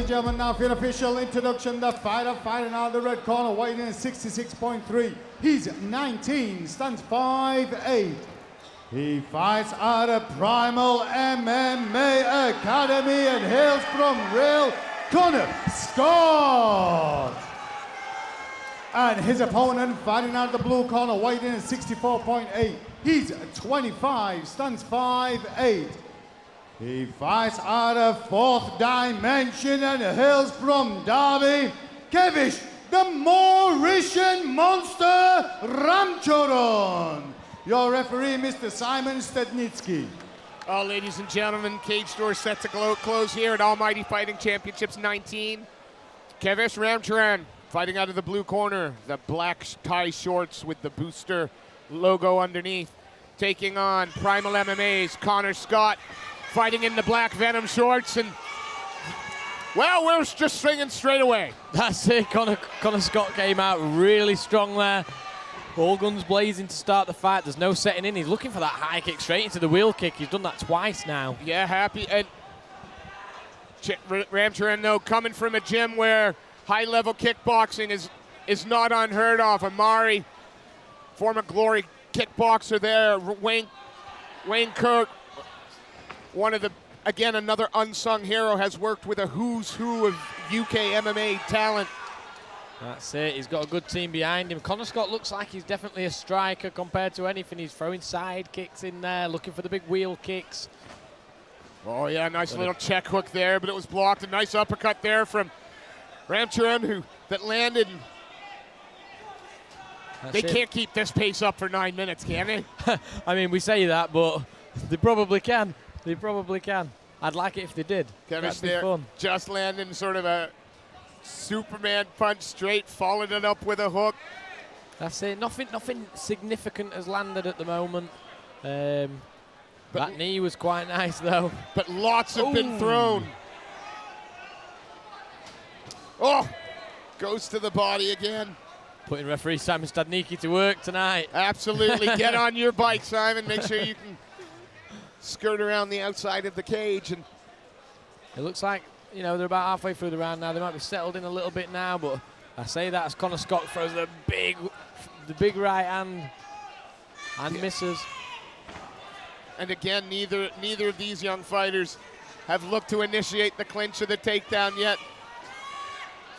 gentlemen, now for your official introduction, the fighter fighting out of the red corner, weighing in at 66.3. He's 19, stands 5'8". He fights out of Primal MMA Academy and hails from Rail, Connor Scott. And his opponent fighting out of the blue corner, weighing in at 64.8. He's 25, stands 5'8". He fights out of Fourth Dimension and hails from Derby, Kevish, the Mauritian monster, Ramchuran. Your referee, Mr. Simon Stednitsky. Ladies and gentlemen, cage door set to close here at Almighty Fighting Championships 19. Kevish Ramchuran fighting out of the blue corner, the black tie shorts with the booster logo underneath, taking on Primal MMA's Connor Scott, fighting in the black Venom shorts, and well, we're just swinging straight away. That's it. Connor Scott came out really strong there. All guns blazing to start the fight. There's no setting in. He's looking for that high kick straight into the wheel kick. He's done that twice now. Yeah, happy. And Ramchuran, though, coming from a gym where high-level kickboxing is not unheard of. Amari, former Glory kickboxer there. Wayne Kirk, one of the, again, another unsung hero, has worked with a who's who of UK MMA talent. That's it. He's got a good team behind him. Connor Scott looks like he's definitely a striker compared to anything. He's throwing side kicks in there, looking for the big wheel kicks. Oh, yeah, nice little check hook there, but it was blocked. A nice uppercut there from Ramchuran that landed. They can't keep this pace up for 9 minutes, can they? I mean, we say that, but they probably can. They probably can. I'd like it if they did. Kevish That'd be there, fun. just landing sort of a Superman punch straight, following it up with a hook. That's it. Nothing significant has landed at the moment. That knee was quite nice, though. But lots have been thrown. Oh, goes to the body again. Putting referee Simon Stadnicki to work tonight. Absolutely. Get on your bike, Simon. Make sure you can skirt around the outside of the cage. And it looks like, you know, they're about halfway through the round now. They might be settled in a little bit now, but I say that as Connor Scott throws the big right hand and misses. And again, neither of these young fighters have looked to initiate the clinch or the takedown yet.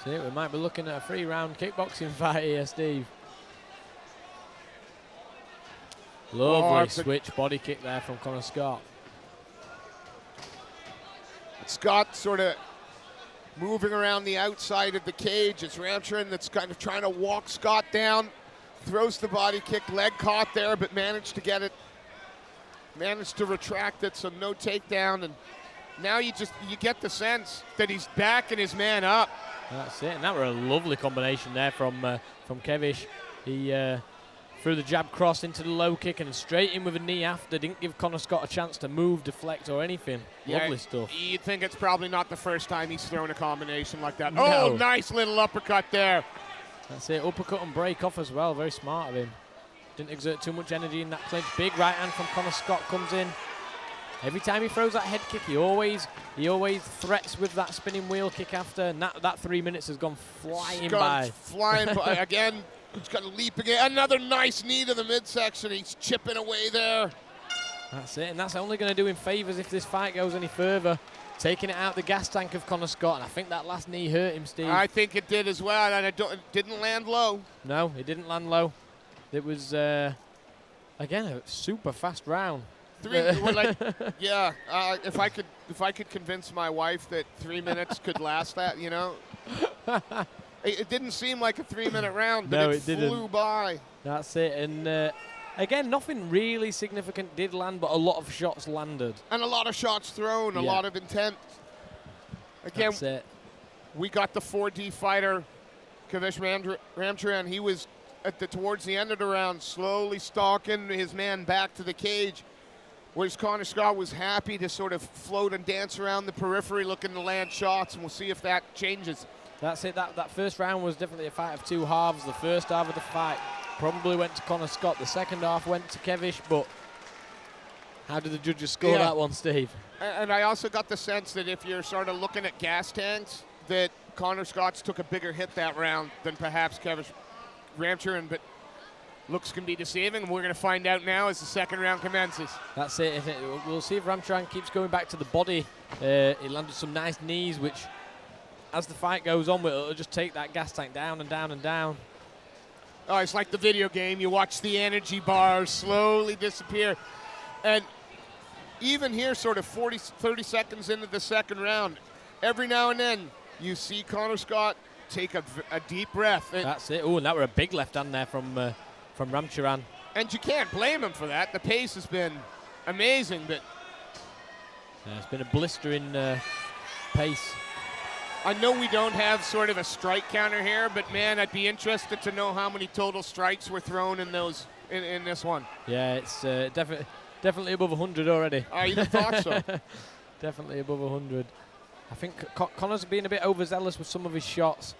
See, we might be looking at a 3-round kickboxing fight here, Steve. Lovely switch body kick there from Connor Scott. Scott sort of moving around the outside of the cage. It's Ramchuran that's kind of trying to walk Scott down. Throws the body kick, leg caught there, but managed to get it. Managed to retract it, so no takedown. And now you get the sense that he's backing his man up. That's it, and that were a lovely combination there from Kevish. He threw the jab cross into the low kick and straight in with a knee after. Didn't give Connor Scott a chance to move, deflect, or anything. Yeah, lovely stuff. You'd think it's probably not the first time he's thrown a combination like that. No. Oh, nice little uppercut there. That's it, uppercut and break off as well. Very smart of him. Didn't exert too much energy in that clinch. Big right hand from Connor Scott comes in. Every time he throws that head kick, he always threats with that spinning wheel kick after, and that 3 minutes has gone flying by. Flying by again. He's got to leap again. Another nice knee to the midsection. He's chipping away there. That's it, and that's only going to do him favors if this fight goes any further. Taking it out the gas tank of Connor Scott, and I think that last knee hurt him, Steve. I think it did as well, and it didn't land low. No, it didn't land low. It was, again, a super fast round. Yeah. If I could convince my wife that 3 minutes could last that, you know. It didn't seem like a 3-minute round, but no, it flew by. That's it, and again, nothing really significant did land, but a lot of shots landed. And a lot of shots thrown, a lot of intent. Again, that's it. We got the 4D fighter, Kevish Ramchuran. He was towards the end of the round, slowly stalking his man back to the cage, whereas Connor Scott was happy to sort of float and dance around the periphery looking to land shots, and we'll see if that changes. That's it. That first round was definitely a fight of two halves. The first half of the fight probably went to Connor Scott. The second half went to Kevish, but how did the judges score that one, Steve? And I also got the sense that if you're sort of looking at gas tanks, that Connor Scott's took a bigger hit that round than perhaps Kevish Ramchuran, but looks can be deceiving, and we're going to find out now as the second round commences. That's it. We'll see if Ramchuran keeps going back to the body. He landed some nice knees, which, as the fight goes on, it'll just take that gas tank down and down and down. Oh, it's like the video game. You watch the energy bars slowly disappear. And even here, sort of 30 seconds into the second round, every now and then you see Connor Scott take a deep breath. That's it. Oh, and that were a big left hand there from Ramchuran. And you can't blame him for that. The pace has been amazing, but it's been a blistering pace. I know we don't have sort of a strike counter here, but man, I'd be interested to know how many total strikes were thrown in those in this one. Yeah, it's definitely above 100 already. I either thought so. Definitely above 100. I think Connor's been a bit overzealous with some of his shots.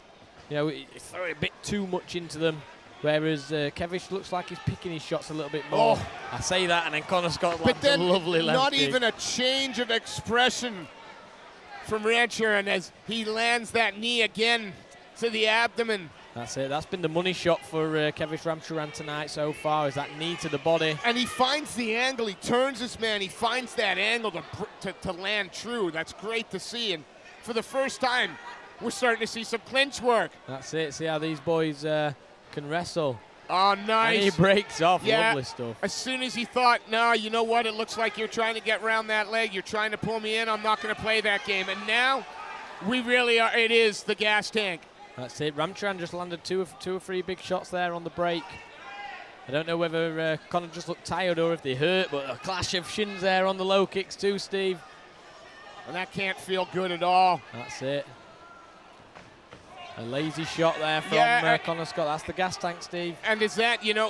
You know, he's throwing a bit too much into them, whereas Kevish looks like he's picking his shots a little bit more. Oh. I say that, and then Connor Scott But then a lovely left not kick. even a change of expression from Ramchuran as he lands that knee again to the abdomen. That's it. That's been the money shot for Kevish Ramchuran tonight so far, is that knee to the body. And he finds the angle. He turns his man. He finds that angle to land true. That's great to see. And for the first time, we're starting to see some clinch work. That's it. See how these boys can wrestle. Oh, nice. And he breaks off. Yeah. Lovely stuff. As soon as he thought, no, you know what? It looks like you're trying to get around that leg. You're trying to pull me in. I'm not going to play that game. And now we really are. It is the gas tank. That's it. Ramchuran just landed two or three big shots there on the break. I don't know whether Connor just looked tired or if they hurt, but a clash of shins there on the low kicks too, Steve. And that can't feel good at all. That's it. A lazy shot there from Connor Scott. That's the gas tank, Steve. And is that, Kevish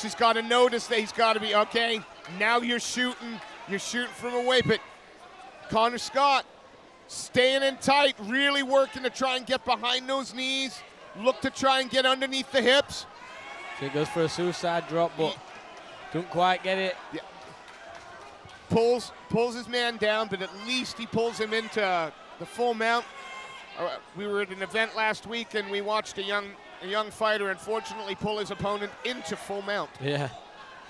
has got to notice that he's got to be, okay, now you're shooting from away, but Connor Scott staying in tight, really working to try and get behind those knees, look to try and get underneath the hips. So he goes for a suicide drop, but don't quite get it. Yeah. Pulls his man down, but at least he pulls him into the full mount. We were at an event last week and we watched a young fighter unfortunately pull his opponent into full mount. Yeah,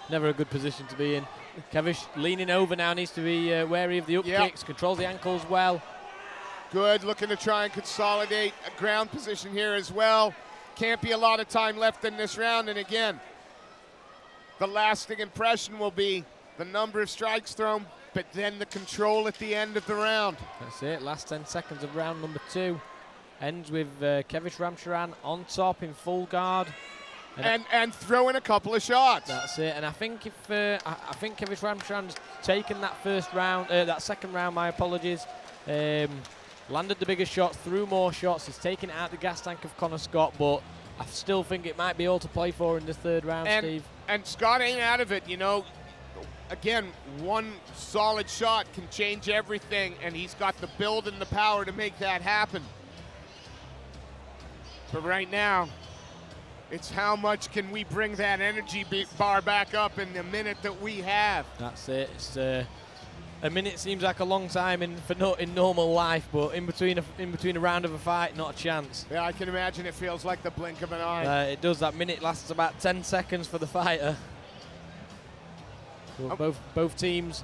never a good position to be in. Kevish leaning over now, needs to be wary of the up kicks, controls the ankles well. Good, looking to try and consolidate a ground position here as well. Can't be a lot of time left in this round, and again, the lasting impression will be the number of strikes thrown, but then the control at the end of the round. That's it, last 10 seconds of round number 2. Ends with Kevish Ramchuran on top in full guard. And throwing a couple of shots. That's it, and I think if I think Kevish Ramchuran's taken that that second round, my apologies, landed the bigger shots, threw more shots, he's taken out the gas tank of Connor Scott, but I still think it might be all to play for in this third round, Steve. And Scott ain't out of it, Again, one solid shot can change everything, and he's got the build and the power to make that happen. But right now, it's how much can we bring that energy bar back up in the minute that we have. That's it. It's a minute seems like a long time in normal life, but in between a round of a fight, not a chance. Yeah, I can imagine it feels like the blink of an eye. It does. That minute lasts about 10 seconds for the fighter. Well, both teams.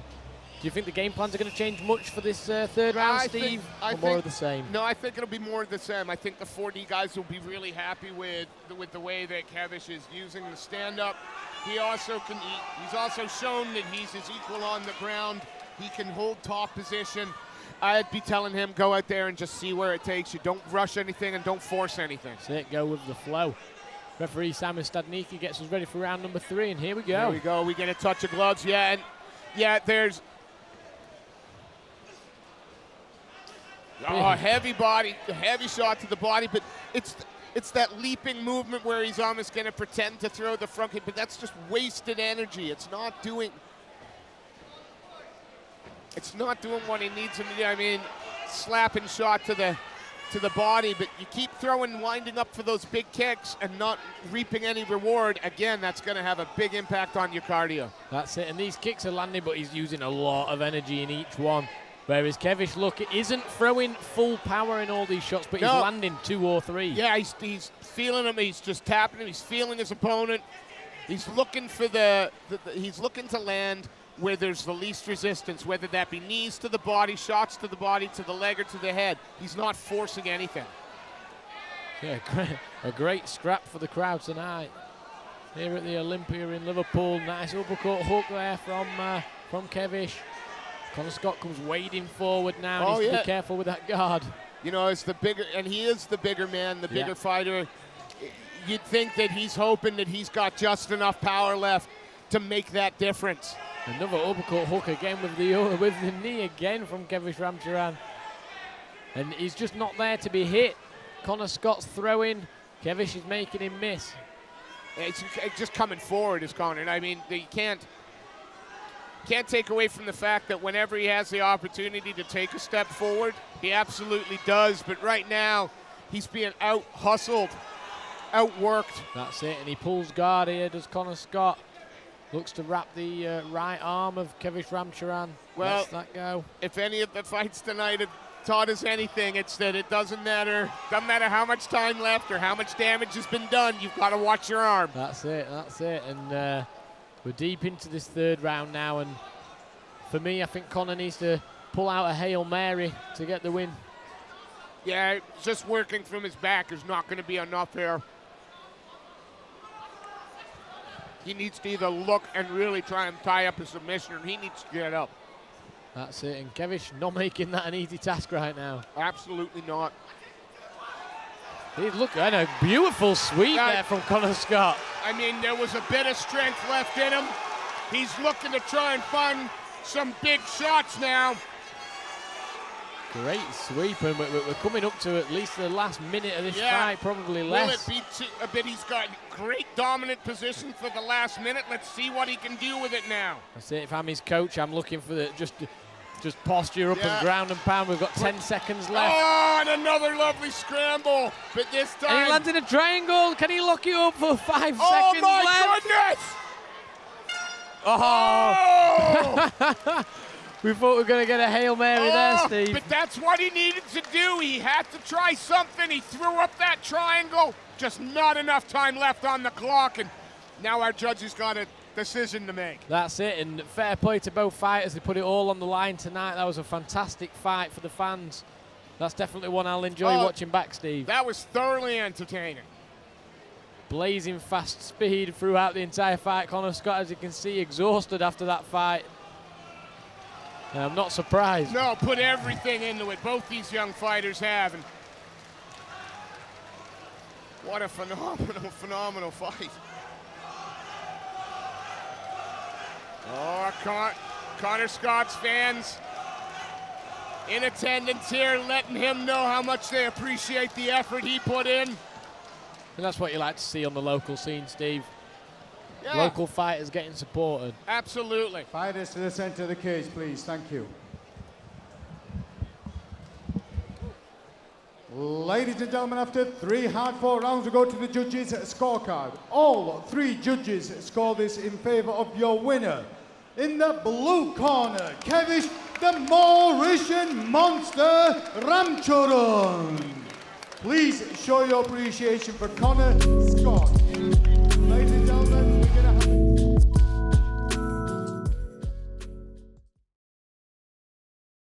Do you think the game plans are going to change much for this third round, Steve? Or more of the same? No, I think it'll be more of the same. I think the 4D guys will be really happy with the way that Kevish is using the stand-up. He's also shown that he's his equal on the ground. He can hold top position. I'd be telling him, go out there and just see where it takes you. Don't rush anything and don't force anything. That's it, go with the flow. Referee Simon Stadnicki gets us ready for round number 3, and here we go. Here we go. We get a touch of gloves. Yeah, and there's heavy shot to the body, but it's that leaping movement where he's almost going to pretend to throw the front kick, but that's just wasted energy. It's not doing what he needs him to do. I mean, slapping shot to the body, but you keep winding up for those big kicks and not reaping any reward. Again, that's going to have a big impact on your cardio. That's it, and these kicks are landing, but he's using a lot of energy in each one. Whereas Kevish, look, isn't throwing full power in all these shots, but he's landing 2 or 3. Yeah, he's feeling him. He's just tapping him. He's feeling his opponent. He's looking for he's looking to land where there's the least resistance, whether that be knees to the body, shots to the body, to the leg, or to the head. He's not forcing anything. Yeah, a great scrap for the crowd tonight here at the Olympia in Liverpool. Nice uppercut hook there from Kevish. Connor Scott comes wading forward now. Needs to be careful with that guard. You know, it's the bigger, and he is the bigger man, the bigger fighter. You'd think that he's hoping that he's got just enough power left to make that difference. Another uppercut hook again with the knee again from Kevish Ramchuran. And he's just not there to be hit. Connor Scott's throwing. Kevish is making him miss. It's just coming forward is Connor. I mean, you can't take away from the fact that whenever he has the opportunity to take a step forward, he absolutely does. But right now, he's being out-hustled, outworked. That's it, and he pulls guard here, does Connor Scott. Looks to wrap the right arm of Kevish Ramchuran. Well, lets that go. If any of the fights tonight have taught us anything, it's that it doesn't matter how much time left or how much damage has been done, you've got to watch your arm. That's it. And we're deep into this 3rd round now, and for me, I think Connor needs to pull out a Hail Mary to get the win. Yeah, just working from his back is not going to be enough here. He needs to either look and really try and tie up a submission, or he needs to get up. That's it, and Kevish not making that an easy task right now. Absolutely not. Look, and a beautiful sweep there from Connor Scott. I mean, there was a bit of strength left in him. He's looking to try and find some big shots now. Great sweep, and we're coming up to at least the last minute of this fight, probably less. Will it be a bit? He's got great dominant position for the last minute. Let's see what he can do with it now. That's it. If I'm his coach, I'm looking for the just posture up and ground and pound. We've got 10 seconds left. Oh, and another lovely scramble, but this time. And he lands in a triangle. Can he lock you up for 5 seconds left? Oh my goodness! Oh! We thought we were going to get a Hail Mary there, Steve. But that's what he needed to do. He had to try something. He threw up that triangle. Just not enough time left on the clock. And now our judges got a decision to make. That's it. And fair play to both fighters. They put it all on the line tonight. That was a fantastic fight for the fans. That's definitely one I'll enjoy watching back, Steve. That was thoroughly entertaining. Blazing fast speed throughout the entire fight. Connor Scott, as you can see, exhausted after that fight. And I'm not surprised. No, put everything into it. Both these young fighters have. And what a phenomenal fight. Oh, Connor Scott's fans in attendance here, letting him know how much they appreciate the effort he put in. And that's what you like to see on the local scene, Steve. Yeah. Local fighters getting supported. Absolutely. Fighters to the center of the cage, please. Thank you. Ladies and gentlemen, after 3 hard-fought rounds, we go to the judges' scorecard. All 3 judges score this in favor of your winner. In the blue corner, Kevish, the Mauritian monster, Ramchuran. Please show your appreciation for Connor.